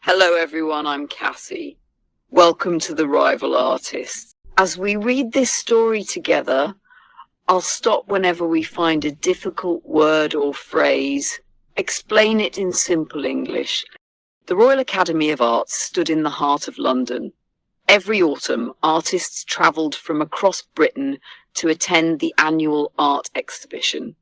Hello everyone, I'm Cassie. Welcome to the Rival Artists. As we read this story together, I'll stop whenever we find a difficult word or phrase, explain it in simple English. The Royal Academy of Arts stood in the heart of London. Every autumn, artists travelled from across Britain to attend the annual art exhibition.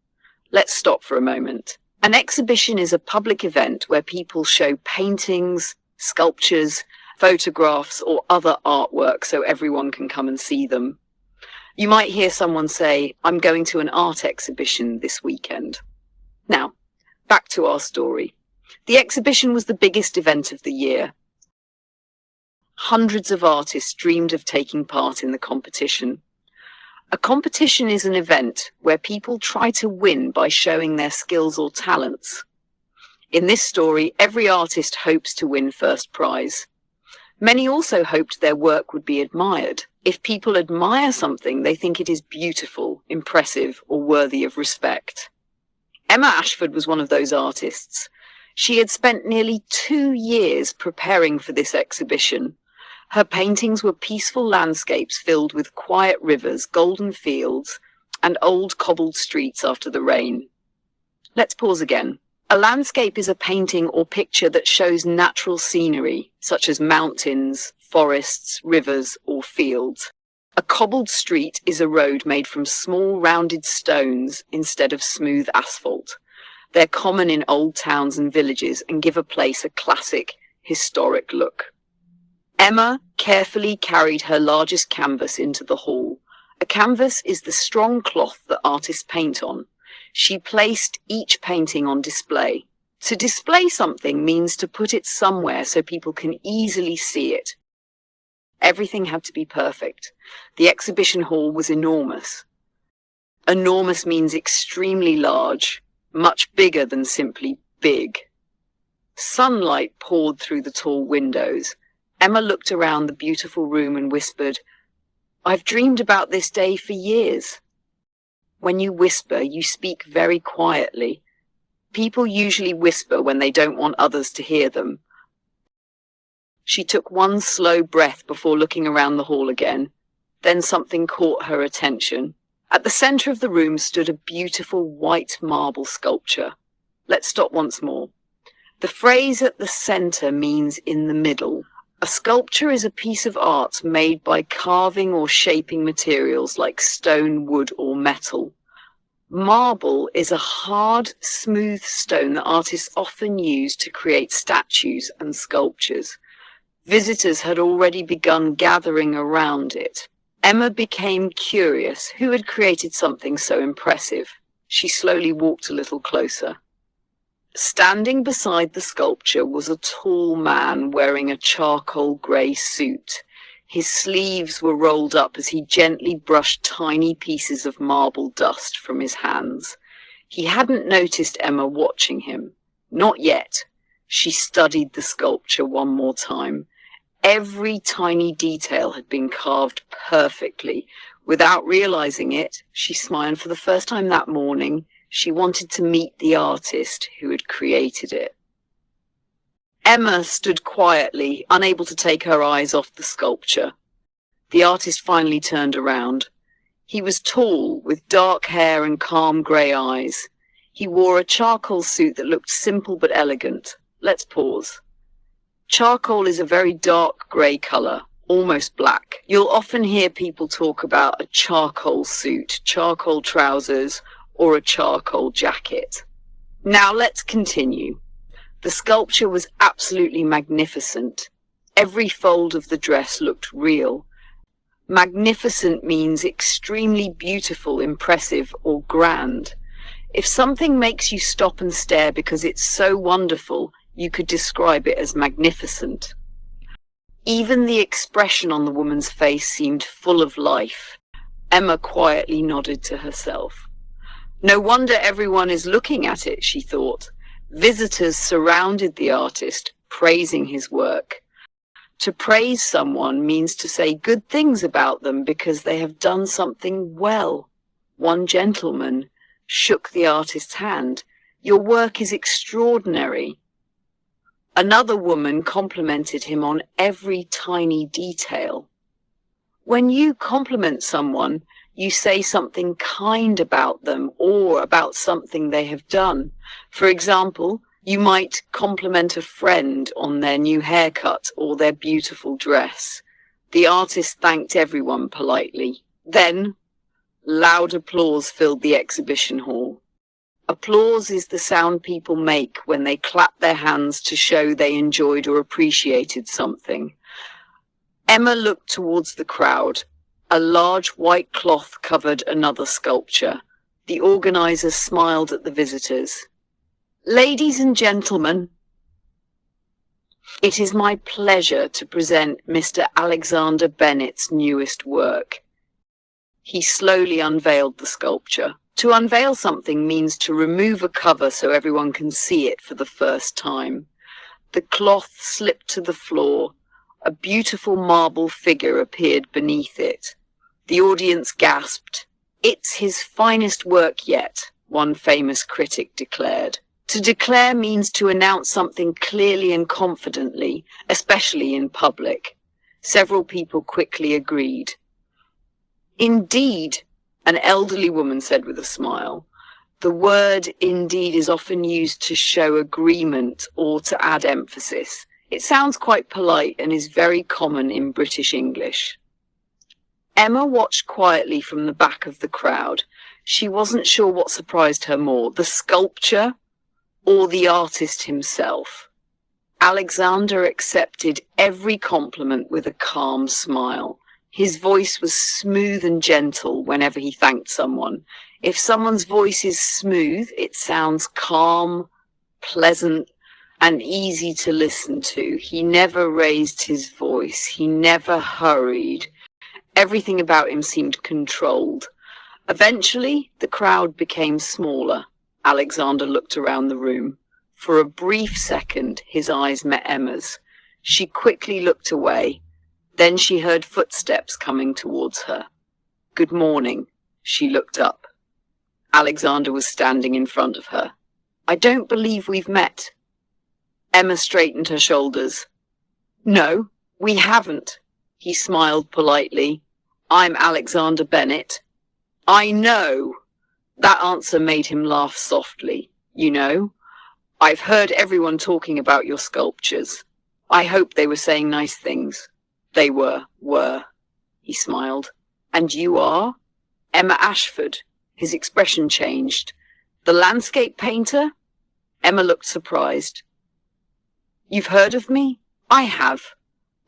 Let's stop for a moment. An exhibition is a public event where people show paintings, sculptures, photographs, or other artwork so everyone can come and see them. You might hear someone say, "I'm going to an art exhibition this weekend." Now, back to our story. The exhibition was the biggest event of the year. Hundreds of artists dreamed of taking part in the competition. A competition is an event where people try to win by showing their skills or talents. In this story, every artist hopes to win first prize. Many also hoped their work would be admired. If people admire something, they think it is beautiful, impressive, or worthy of respect. Emma Ashford was one of those artists. She had spent nearly 2 years preparing for this exhibition. Her paintings were peaceful landscapes filled with quiet rivers, golden fields, and old cobbled streets after the rain. Let's pause again. A landscape is a painting or picture that shows natural scenery, such as mountains, forests, rivers, or fields. A cobbled street is a road made from small rounded stones instead of smooth asphalt. They're common in old towns and villages and give a place a classic, historic look. Emma carefully carried her largest canvas into the hall. A canvas is the strong cloth that artists paint on. She placed each painting on display. To display something means to put it somewhere so people can easily see it. Everything had to be perfect. The exhibition hall was enormous. Enormous means extremely large, much bigger than simply big. Sunlight poured through the tall windows. Emma looked around the beautiful room and whispered, "I've dreamed about this day for years." When you whisper, you speak very quietly. People usually whisper when they don't want others to hear them. She took one slow breath before looking around the hall again. Then something caught her attention. At the center of the room stood a beautiful white marble sculpture. Let's stop once more. The phrase "at the center" means in the middle. A sculpture is a piece of art made by carving or shaping materials like stone, wood, or metal. Marble is a hard, smooth stone that artists often use to create statues and sculptures. Visitors had already begun gathering around it. Emma became curious. Who had created something so impressive? She slowly walked a little closer. Standing beside the sculpture was a tall man wearing a charcoal grey suit. His sleeves were rolled up as he gently brushed tiny pieces of marble dust from his hands. He hadn't noticed Emma watching him. Not yet. She studied the sculpture one more time. Every tiny detail had been carved perfectly. Without realizing it, she smiled. For the first time that morning, she wanted to meet the artist who had created it. Emma stood quietly, unable to take her eyes off the sculpture. The artist finally turned around. He was tall, with dark hair and calm grey eyes. He wore a charcoal suit that looked simple but elegant. Let's pause. Charcoal is a very dark grey colour, almost black. You'll often hear people talk about a charcoal suit, charcoal trousers, or a charcoal jacket. Now let's continue. The sculpture was absolutely magnificent. Every fold of the dress looked real. Magnificent means extremely beautiful, impressive, or grand. If something makes you stop and stare because it's so wonderful, you could describe it as magnificent. Even the expression on the woman's face seemed full of life. Emma quietly nodded to herself. No wonder everyone is looking at it, she thought. Visitors surrounded the artist, praising his work. To praise someone means to say good things about them because they have done something well. One gentleman shook the artist's hand. "Your work is extraordinary." Another woman complimented him on every tiny detail. When you compliment someone, you say something kind about them or about something they have done. For example, you might compliment a friend on their new haircut or their beautiful dress. The artist thanked everyone politely. Then, loud applause filled the exhibition hall. Applause is the sound people make when they clap their hands to show they enjoyed or appreciated something. Emma looked towards the crowd. A large white cloth covered another sculpture. The organizers smiled at the visitors. Ladies and gentlemen, it is my pleasure to present Mr. Alexander Bennett's newest work. He slowly unveiled the sculpture. To unveil something means to remove a cover so everyone can see it for the first time. The cloth slipped to the floor. A beautiful marble figure appeared beneath it. The audience gasped. "It's his finest work yet," one famous critic declared. To declare means to announce something clearly and confidently, especially in public. Several people quickly agreed. "Indeed," an elderly woman said with a smile. The word indeed is often used to show agreement or to add emphasis. It sounds quite polite and is very common in British English. Emma watched quietly from the back of the crowd. She wasn't sure what surprised her more, the sculpture or the artist himself. Alexander accepted every compliment with a calm smile. His voice was smooth and gentle whenever he thanked someone. If someone's voice is smooth, it sounds calm, pleasant, and easy to listen to. He never raised his voice. He never hurried. Everything about him seemed controlled. Eventually, the crowd became smaller. Alexander looked around the room. For a brief second, his eyes met Emma's. She quickly looked away. Then she heard footsteps coming towards her. "Good morning." She looked up. Alexander was standing in front of her. "I don't believe we've met." Emma straightened her shoulders. "No, we haven't." He smiled politely. "I'm Alexander Bennett." "I know." That answer made him laugh softly. "You know, I've heard everyone talking about your sculptures. I hope they were saying nice things." "They were. He smiled. "And you are?" "Emma Ashford." His expression changed. "The landscape painter?" Emma looked surprised. "You've heard of me?" "I have.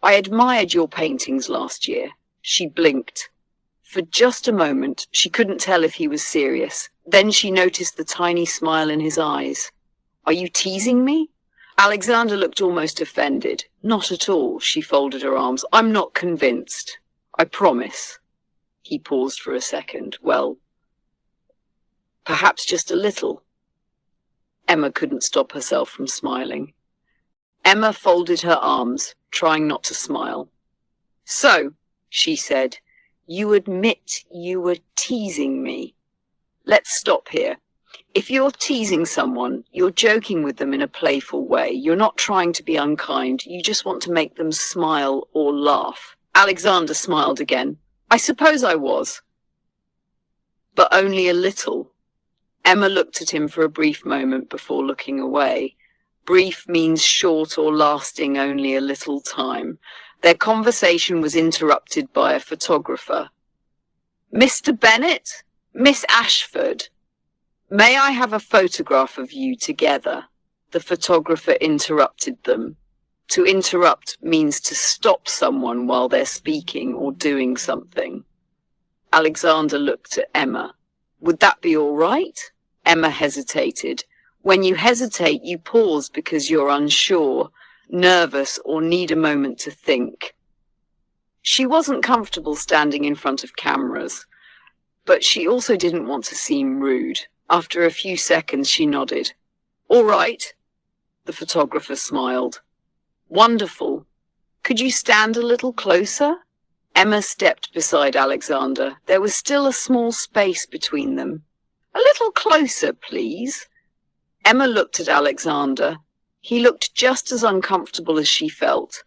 I admired your paintings last year." She blinked. For just a moment, she couldn't tell if he was serious. Then she noticed the tiny smile in his eyes. "Are you teasing me?" Alexander looked almost offended. "Not at all," she folded her arms. "I'm not convinced. I promise." He paused for a second. "Well, perhaps just a little." Emma couldn't stop herself from smiling. Emma folded her arms, trying not to smile. "So," she said, "you admit you were teasing me. Let's stop here. If you're teasing someone, you're joking with them in a playful way. You're not trying to be unkind. You just want to make them smile or laugh." Alexander smiled again. "I suppose I was. But only a little." Emma looked at him for a brief moment before looking away. Brief means short or lasting only a little time. Their conversation was interrupted by a photographer. "Mr. Bennett? Miss Ashford? May I have a photograph of you together?" The photographer interrupted them. To interrupt means to stop someone while they're speaking or doing something. Alexander looked at Emma. "Would that be all right?" Emma hesitated. When you hesitate, you pause because you're unsure, nervous, or need a moment to think. She wasn't comfortable standing in front of cameras, but she also didn't want to seem rude. After a few seconds, she nodded. "All right." The photographer smiled. "Wonderful. Could you stand a little closer?" Emma stepped beside Alexander. There was still a small space between them. "A little closer, please." Emma looked at Alexander. He looked just as uncomfortable as she felt.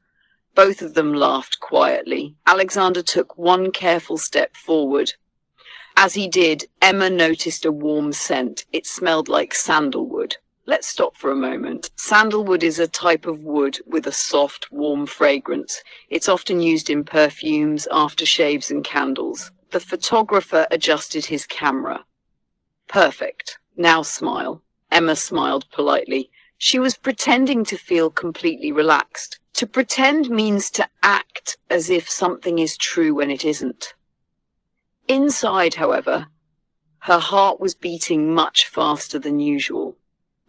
Both of them laughed quietly. Alexander took one careful step forward. As he did, Emma noticed a warm scent. It smelled like sandalwood. Let's stop for a moment. Sandalwood is a type of wood with a soft, warm fragrance. It's often used in perfumes, aftershaves, and candles. The photographer adjusted his camera. Perfect. Now smile. Emma smiled politely. She was pretending to feel completely relaxed. To pretend means to act as if something is true when it isn't. Inside, however, her heart was beating much faster than usual.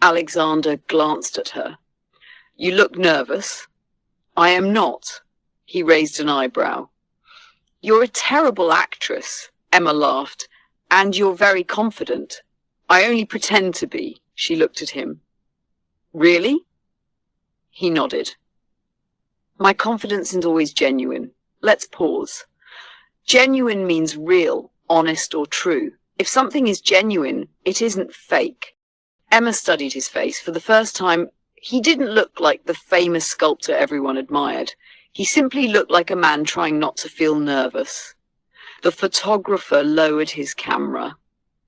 Alexander glanced at her. You look nervous. I am not. He raised an eyebrow. You're a terrible actress, Emma laughed, and you're very confident. I only pretend to be. She looked at him. Really? He nodded. My confidence isn't always genuine. Let's pause. Genuine means real, honest, or true. If something is genuine, it isn't fake. Emma studied his face. For the first time, he didn't look like the famous sculptor everyone admired. He simply looked like a man trying not to feel nervous. The photographer lowered his camera.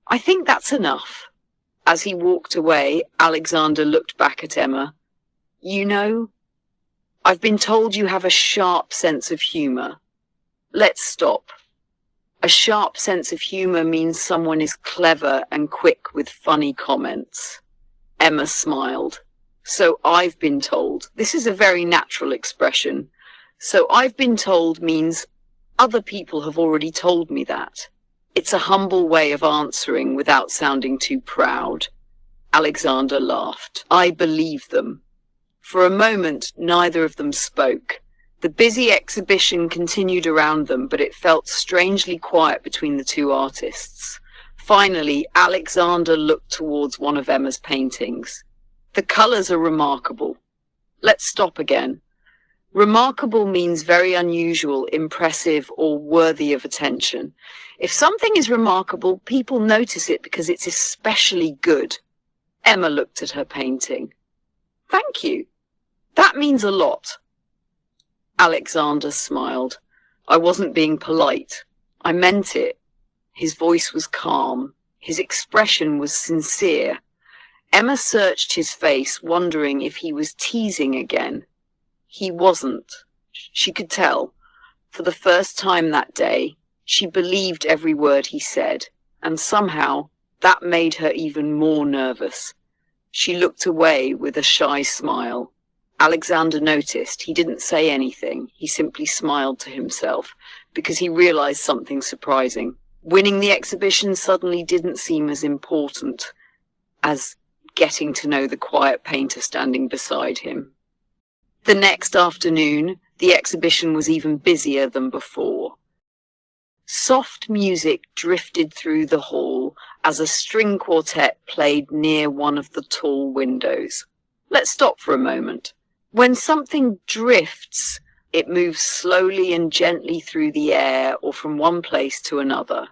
I think that's enough. As he walked away, Alexander looked back at Emma. You know, I've been told you have a sharp sense of humor. Let's stop. A sharp sense of humor means someone is clever and quick with funny comments. Emma smiled. So I've been told. This is a very natural expression. So I've been told means other people have already told me that. It's a humble way of answering without sounding too proud. Alexander laughed. I believe them. For a moment, neither of them spoke. The busy exhibition continued around them, but it felt strangely quiet between the two artists. Finally, Alexander looked towards one of Emma's paintings. The colors are remarkable. Let's stop again. Remarkable means very unusual, impressive, or worthy of attention. If something is remarkable, people notice it because it's especially good. Emma looked at her painting. Thank you. That means a lot. Alexander smiled. I wasn't being polite. I meant it. His voice was calm. His expression was sincere. Emma searched his face, wondering if he was teasing again. He wasn't. She could tell. For the first time that day, she believed every word he said, and somehow that made her even more nervous. She looked away with a shy smile. Alexander noticed. He didn't say anything. He simply smiled to himself because he realized something surprising. Winning the exhibition suddenly didn't seem as important as getting to know the quiet painter standing beside him. The next afternoon, the exhibition was even busier than before. Soft music drifted through the hall as a string quartet played near one of the tall windows. Let's stop for a moment. When something drifts, it moves slowly and gently through the air or from one place to another.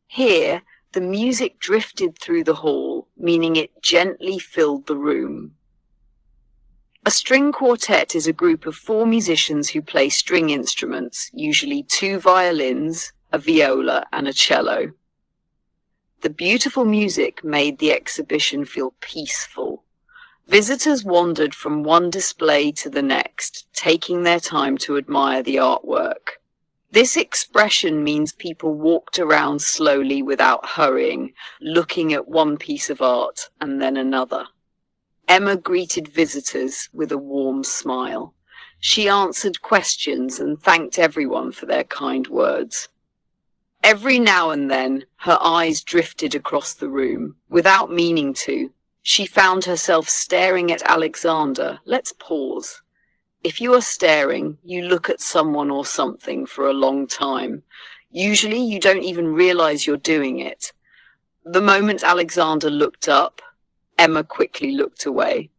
Here, the music drifted through the hall, meaning it gently filled the room. A string quartet is a group of 4 musicians who play string instruments, usually 2 violins, a viola, and a cello. The beautiful music made the exhibition feel peaceful. Visitors wandered from one display to the next, taking their time to admire the artwork. This expression means people walked around slowly without hurrying, looking at one piece of art and then another. Emma greeted visitors with a warm smile. She answered questions and thanked everyone for their kind words. Every now and then, her eyes drifted across the room, without meaning to. She found herself staring at Alexander. Let's pause. If you are staring, you look at someone or something for a long time. Usually, you don't even realize you're doing it. The moment Alexander looked up, Emma quickly looked away.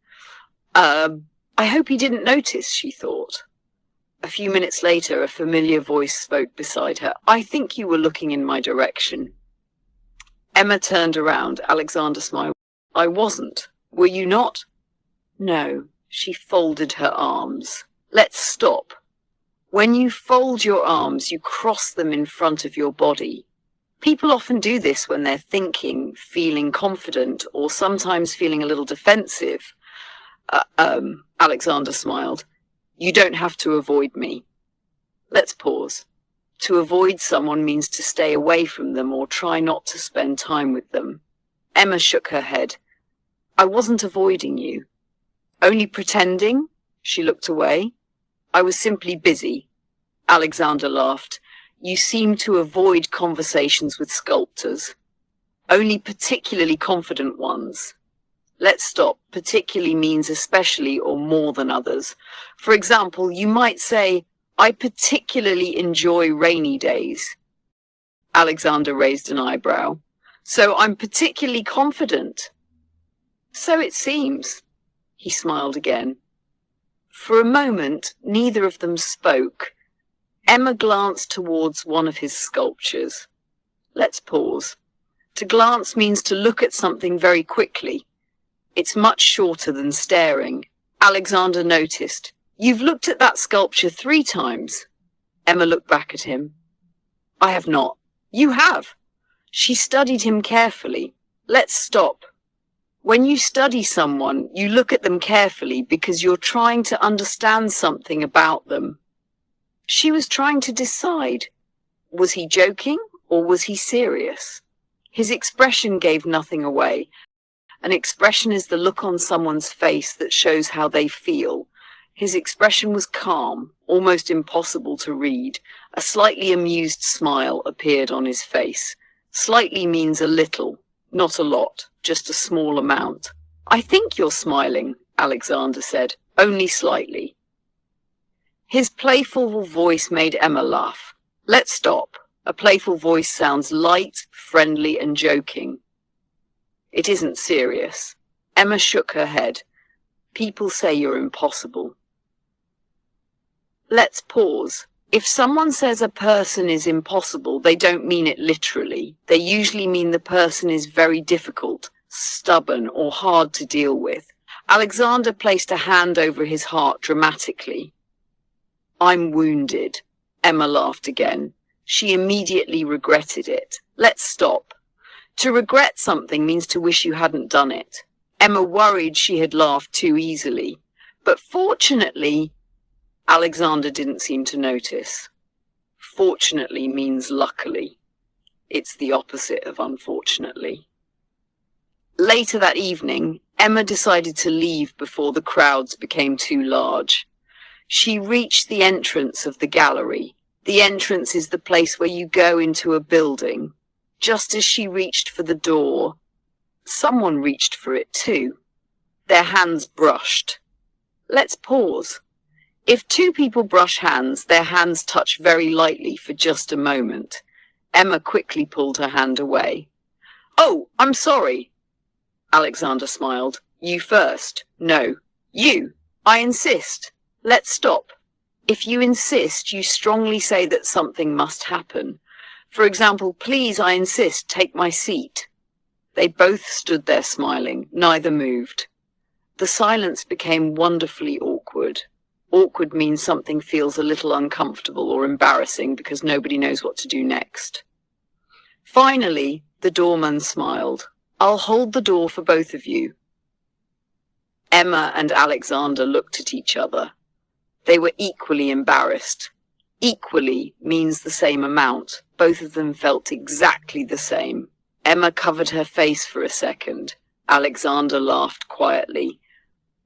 I hope he didn't notice, she thought. A few minutes later, a familiar voice spoke beside her. I think you were looking in my direction. Emma turned around. Alexander smiled. I wasn't. Were you not? No, she folded her arms. Let's stop. When you fold your arms, you cross them in front of your body. People often do this when they're thinking, feeling confident, or sometimes feeling a little defensive. Alexander smiled. You don't have to avoid me. Let's pause. To avoid someone means to stay away from them or try not to spend time with them. Emma shook her head. I wasn't avoiding you. Only pretending? She looked away. I was simply busy. Alexander laughed. You seem to avoid conversations with sculptors. Only particularly confident ones. Let's stop. Particularly means especially or more than others. For example, you might say, I particularly enjoy rainy days. Alexander raised an eyebrow. So I'm particularly confident. So it seems. He smiled again. For a moment, neither of them spoke. Emma glanced towards one of his sculptures. Let's pause. To glance means to look at something very quickly. It's much shorter than staring. Alexander noticed. You've looked at that sculpture 3 times. Emma looked back at him. I have not. You have. She studied him carefully. Let's stop. When you study someone, you look at them carefully because you're trying to understand something about them. She was trying to decide. Was he joking or was he serious? His expression gave nothing away. An expression is the look on someone's face that shows how they feel. His expression was calm, almost impossible to read. A slightly amused smile appeared on his face. Slightly means a little, not a lot, just a small amount. I think you're smiling, Alexander said, only slightly. His playful voice made Emma laugh. Let's stop. A playful voice sounds light, friendly, and joking. It isn't serious. Emma shook her head. People say you're impossible. Let's pause. If someone says a person is impossible, they don't mean it literally. They usually mean the person is very difficult, stubborn, or hard to deal with. Alexander placed a hand over his heart dramatically. I'm wounded. Emma laughed again. She immediately regretted it. Let's stop. To regret something means to wish you hadn't done it. Emma worried she had laughed too easily. But fortunately, Alexander didn't seem to notice. Fortunately means luckily. It's the opposite of unfortunately. Later that evening, Emma decided to leave before the crowds became too large. She reached the entrance of the gallery. The entrance is the place where you go into a building. Just as she reached for the door, someone reached for it too. Their hands brushed. Let's pause. If 2 people brush hands, their hands touch very lightly for just a moment. Emma quickly pulled her hand away. Oh, I'm sorry. Alexander smiled. You first. No, you. I insist. Let's stop. If you insist, you strongly say that something must happen. For example, please, I insist, take my seat. They both stood there smiling. Neither moved. The silence became wonderfully awkward. Awkward means something feels a little uncomfortable or embarrassing because nobody knows what to do next. Finally, the doorman smiled. I'll hold the door for both of you. Emma and Alexander looked at each other. They were equally embarrassed. Equally means the same amount. Both of them felt exactly the same. Emma covered her face for a second. Alexander laughed quietly.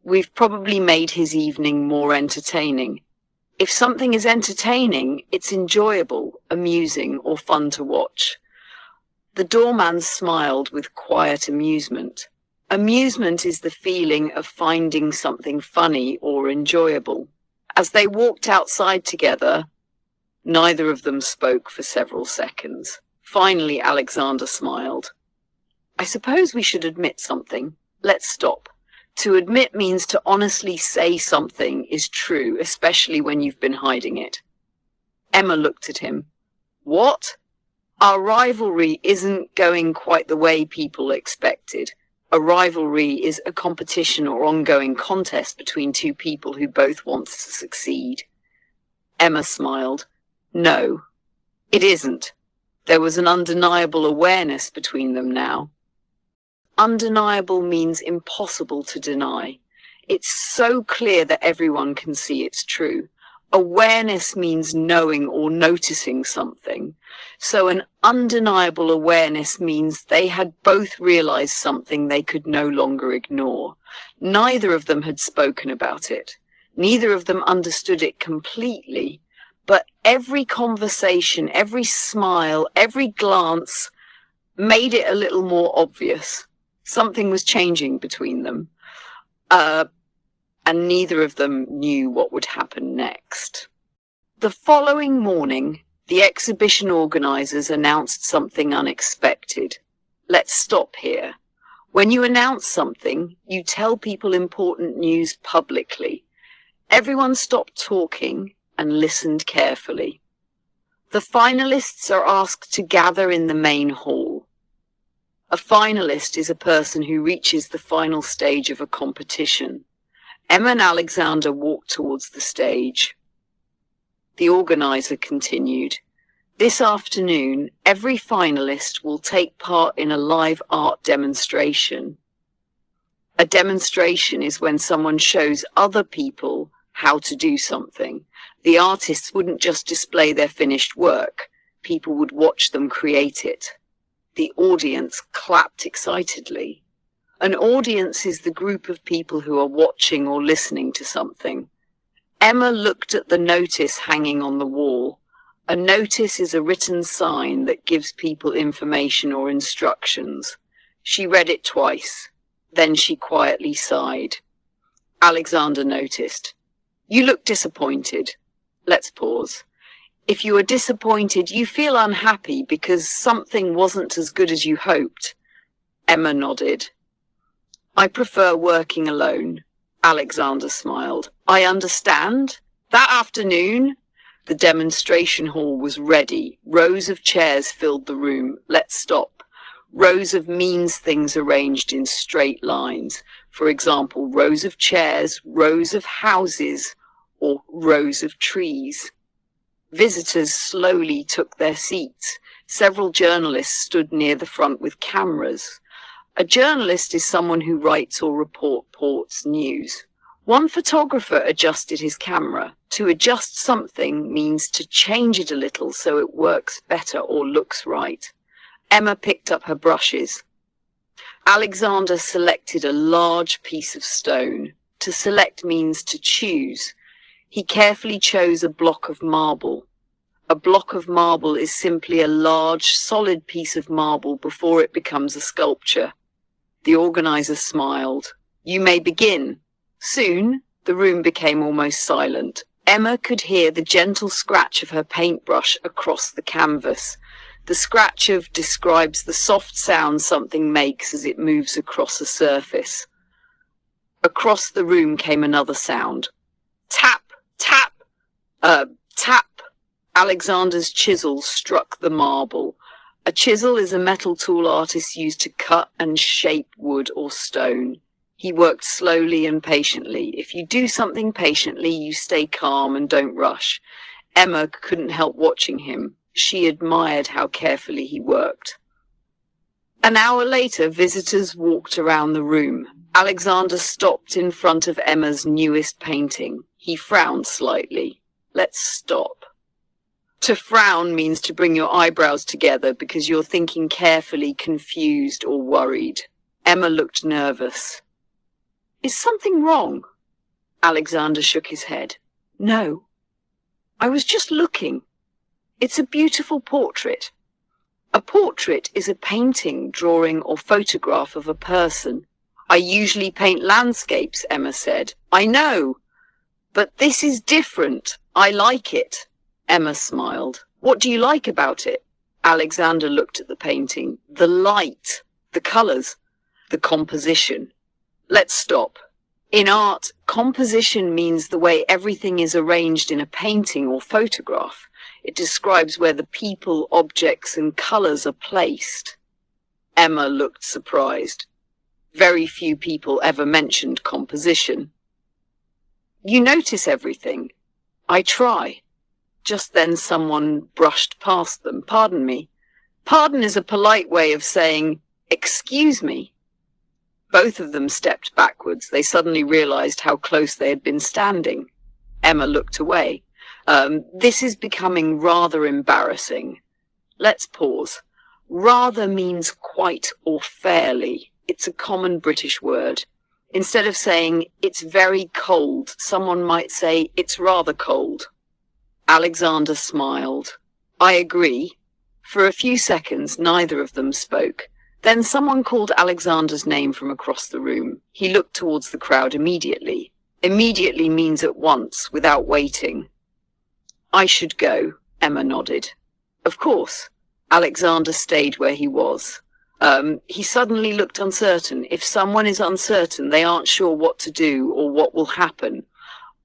We've probably made his evening more entertaining. If something is entertaining, it's enjoyable, amusing, or fun to watch. The doorman smiled with quiet amusement. Amusement is the feeling of finding something funny or enjoyable. As they walked outside together, neither of them spoke for several seconds. Finally, Alexander smiled. I suppose we should admit something. Let's stop. To admit means to honestly say something is true, especially when you've been hiding it. Emma looked at him. What? Our rivalry isn't going quite the way people expected. A rivalry is a competition or ongoing contest between two people who both want to succeed. Emma smiled. No, it isn't. There was an undeniable awareness between them now. Undeniable means impossible to deny. It's so clear that everyone can see it's true. Awareness means knowing or noticing something. So an undeniable awareness means they had both realized something they could no longer ignore. Neither of them had spoken about it. Neither of them understood it completely. But every conversation, every smile, every glance made it a little more obvious. Something was changing between them. And neither of them knew what would happen next. The following morning, the exhibition organizers announced something unexpected. Let's stop here. When you announce something, you tell people important news publicly. Everyone stopped talking and listened carefully. The finalists are asked to gather in the main hall. A finalist is a person who reaches the final stage of a competition. Emma and Alexander walked towards the stage. The organizer continued, "This afternoon, every finalist will take part in a live art demonstration. A demonstration is when someone shows other people how to do something. The artists wouldn't just display their finished work. People would watch them create it." The audience clapped excitedly. An audience is the group of people who are watching or listening to something. Emma looked at the notice hanging on the wall. A notice is a written sign that gives people information or instructions. She read it twice. Then she quietly sighed. Alexander noticed. "You look disappointed." Let's pause. If you are disappointed, you feel unhappy because something wasn't as good as you hoped. Emma nodded. "I prefer working alone." Alexander smiled. "I understand." That afternoon, the demonstration hall was ready. Rows of chairs filled the room. Let's stop. Rows of means things arranged in straight lines. For example, rows of chairs, rows of houses, or rows of trees. Visitors slowly took their seats. Several journalists stood near the front with cameras. A journalist is someone who writes or reports news. One photographer adjusted his camera. To adjust something means to change it a little so it works better or looks right. Emma picked up her brushes. Alexander selected a large piece of stone. To select means to choose. He carefully chose a block of marble. A block of marble is simply a large, solid piece of marble before it becomes a sculpture. The organizer smiled. "You may begin." Soon, the room became almost silent. Emma could hear the gentle scratch of her paintbrush across the canvas. The scratch describes the soft sound something makes as it moves across a surface. Across the room came another sound. Tap, tap, tap. Alexander's chisel struck the marble. A chisel is a metal tool artists use to cut and shape wood or stone. He worked slowly and patiently. If you do something patiently, you stay calm and don't rush. Emma couldn't help watching him. She admired how carefully he worked. An hour later, visitors walked around the room. Alexander stopped in front of Emma's newest painting. He frowned slightly. Let's stop. To frown means to bring your eyebrows together because you're thinking carefully, confused, or worried. Emma looked nervous. Is something wrong? Alexander shook his head. No. I was just looking. It's a beautiful portrait. A portrait is a painting, drawing, or photograph of a person. I usually paint landscapes, Emma said. I know, but this is different. I like it. Emma smiled. What do you like about it? Alexander looked at the painting. The light, the colours, the composition. Let's stop. In art, composition means the way everything is arranged in a painting or photograph. It describes where the people, objects, and colours are placed. Emma looked surprised. Very few people ever mentioned composition. You notice everything. I try. Just then someone brushed past them. Pardon me. Pardon is a polite way of saying, excuse me. Both of them stepped backwards. They suddenly realized how close they had been standing. Emma looked away. This is becoming rather embarrassing. Let's pause. Rather means quite or fairly. It's a common British word. Instead of saying, it's very cold, someone might say, it's rather cold. Alexander smiled. I agree. For a few seconds, neither of them spoke. Then someone called Alexander's name from across the room. He looked towards the crowd immediately. Immediately means at once, without waiting. I should go, Emma nodded. Of course. Alexander stayed where he was. He suddenly looked uncertain. If someone is uncertain, they aren't sure what to do or what will happen.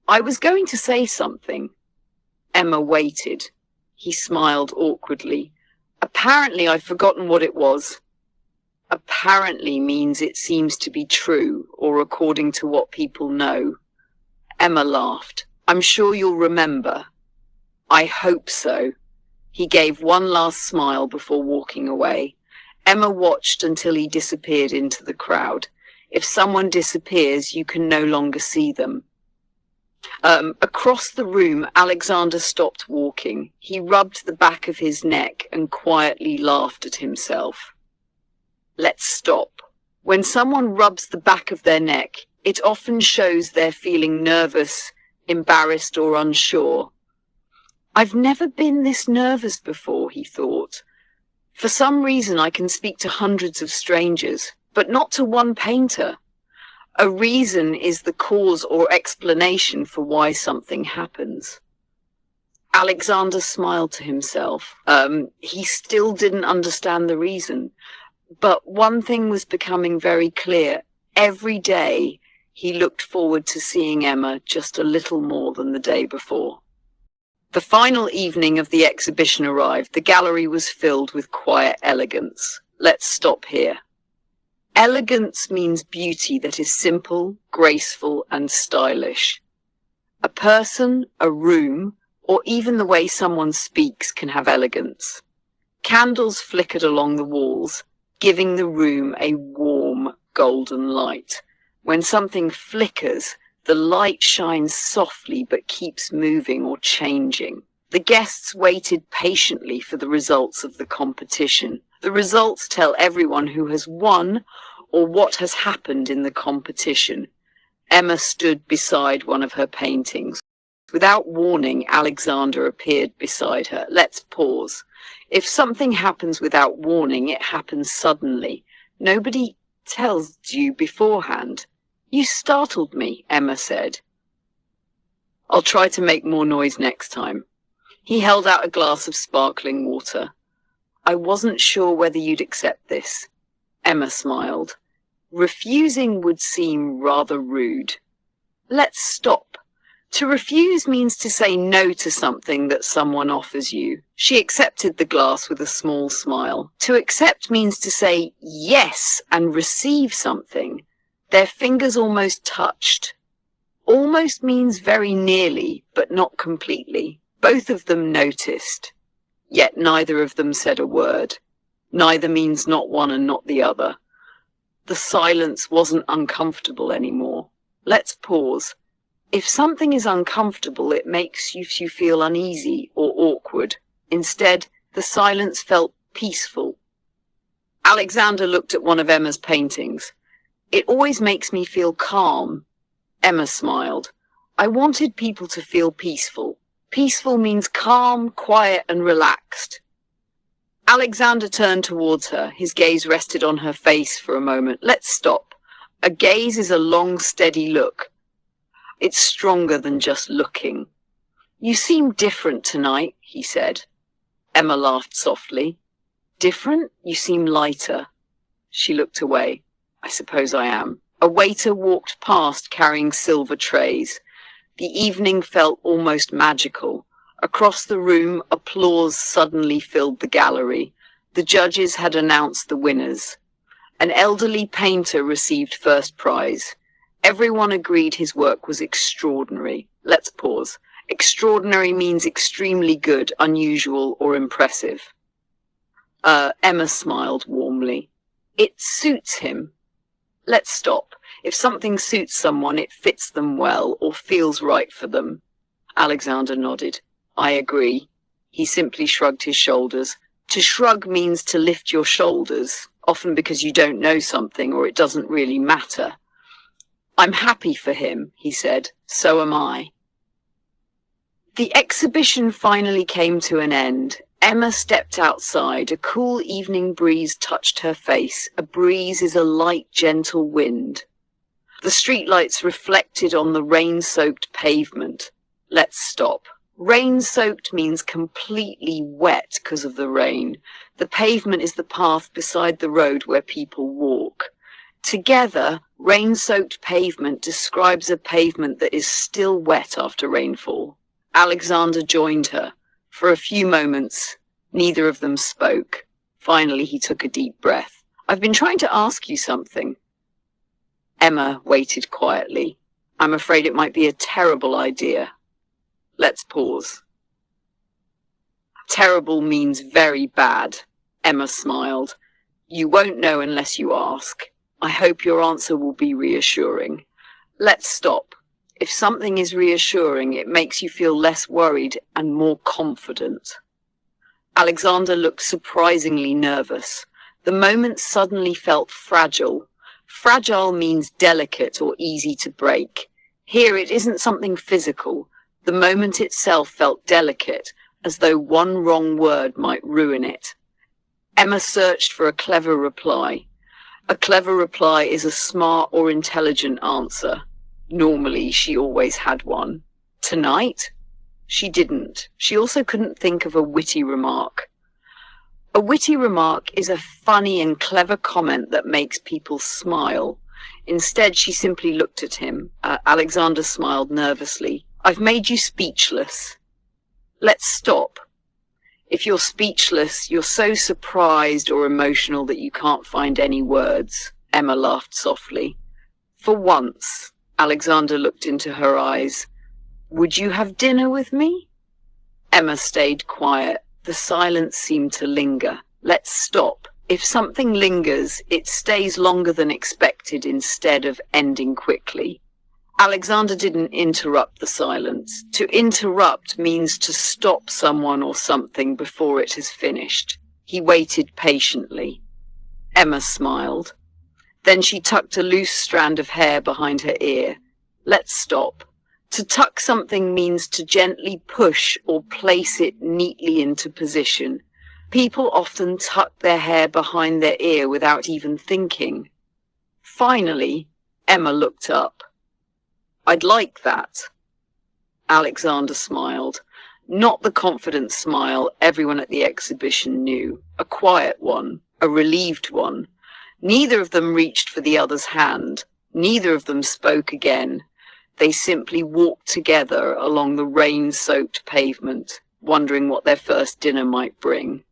I was going to say something. Emma waited. He smiled awkwardly. Apparently I've forgotten what it was. Apparently means it seems to be true, or according to what people know. Emma laughed. I'm sure you'll remember. I hope so. He gave one last smile before walking away. Emma watched until he disappeared into the crowd. If someone disappears, you can no longer see them. Across the room, Alexander stopped walking. He rubbed the back of his neck and quietly laughed at himself. Let's stop. When someone rubs the back of their neck, it often shows they're feeling nervous, embarrassed, or unsure. I've never been this nervous before, he thought. For some reason, I can speak to hundreds of strangers, but not to one painter. A reason is the cause or explanation for why something happens. Alexander smiled to himself. He still didn't understand the reason. But one thing was becoming very clear. Every day, he looked forward to seeing Emma just a little more than the day before. The final evening of the exhibition arrived. The gallery was filled with quiet elegance. Let's stop here. Elegance means beauty that is simple, graceful, and stylish. A person, a room, or even the way someone speaks can have elegance. Candles flickered along the walls, giving the room a warm, golden light. When something flickers, the light shines softly but keeps moving or changing. The guests waited patiently for the results of the competition. The results tell everyone who has won or what has happened in the competition. Emma stood beside one of her paintings. Without warning, Alexander appeared beside her. Let's pause. If something happens without warning, it happens suddenly. Nobody tells you beforehand. You startled me, Emma said. I'll try to make more noise next time. He held out a glass of sparkling water. I wasn't sure whether you'd accept this. Emma smiled. Refusing would seem rather rude. Let's stop. To refuse means to say no to something that someone offers you. She accepted the glass with a small smile. To accept means to say yes and receive something. Their fingers almost touched. Almost means very nearly, but not completely. Both of them noticed. Yet neither of them said a word. Neither means not one and not the other. The silence wasn't uncomfortable anymore. Let's pause. If something is uncomfortable, it makes you feel uneasy or awkward. Instead, the silence felt peaceful. Alexander looked at one of Emma's paintings. It always makes me feel calm. Emma smiled. I wanted people to feel peaceful. Peaceful means calm, quiet, and relaxed. Alexander turned towards her. His gaze rested on her face for a moment. Let's stop. A gaze is a long, steady look. It's stronger than just looking. You seem different tonight, he said. Emma laughed softly. Different? You seem lighter. She looked away. I suppose I am. A waiter walked past carrying silver trays. The evening felt almost magical. Across the room, applause suddenly filled the gallery. The judges had announced the winners. An elderly painter received first prize. Everyone agreed his work was extraordinary. Let's pause. Extraordinary means extremely good, unusual, or impressive. Emma smiled warmly. It suits him. Let's stop. If something suits someone, it fits them well or feels right for them. Alexander nodded. I agree. He simply shrugged his shoulders. To shrug means to lift your shoulders, often because you don't know something or it doesn't really matter. I'm happy for him, he said. So am I. The exhibition finally came to an end. Emma stepped outside. A cool evening breeze touched her face. A breeze is a light, gentle wind. The streetlights reflected on the rain-soaked pavement. Let's stop. Rain-soaked means completely wet because of the rain. The pavement is the path beside the road where people walk. Together, rain-soaked pavement describes a pavement that is still wet after rainfall. Alexander joined her. For a few moments, neither of them spoke. Finally, he took a deep breath. I've been trying to ask you something. Emma waited quietly. I'm afraid it might be a terrible idea. Let's pause. Terrible means very bad. Emma smiled. You won't know unless you ask. I hope your answer will be reassuring. Let's stop. If something is reassuring, it makes you feel less worried and more confident. Alexander looked surprisingly nervous. The moment suddenly felt fragile. Fragile means delicate or easy to break. Here it isn't something physical. The moment itself felt delicate, as though one wrong word might ruin it. Emma searched for a clever reply. A clever reply is a smart or intelligent answer. Normally, she always had one. Tonight? She didn't. She also couldn't think of a witty remark. A witty remark is a funny and clever comment that makes people smile. Instead, she simply looked at him. Alexander smiled nervously. I've made you speechless. Let's stop. If you're speechless, you're so surprised or emotional that you can't find any words. Emma laughed softly. For once. Alexander looked into her eyes. Would you have dinner with me? Emma stayed quiet. The silence seemed to linger. Let's stop. If something lingers, it stays longer than expected instead of ending quickly. Alexander didn't interrupt the silence. To interrupt means to stop someone or something before it has finished. He waited patiently. Emma smiled. Then she tucked a loose strand of hair behind her ear. Let's stop. To tuck something means to gently push or place it neatly into position. People often tuck their hair behind their ear without even thinking. Finally, Emma looked up. I'd like that. Alexander smiled. Not the confident smile everyone at the exhibition knew. A quiet one, a relieved one. Neither of them reached for the other's hand. Neither of them spoke again. They simply walked together along the rain-soaked pavement, wondering what their first dinner might bring.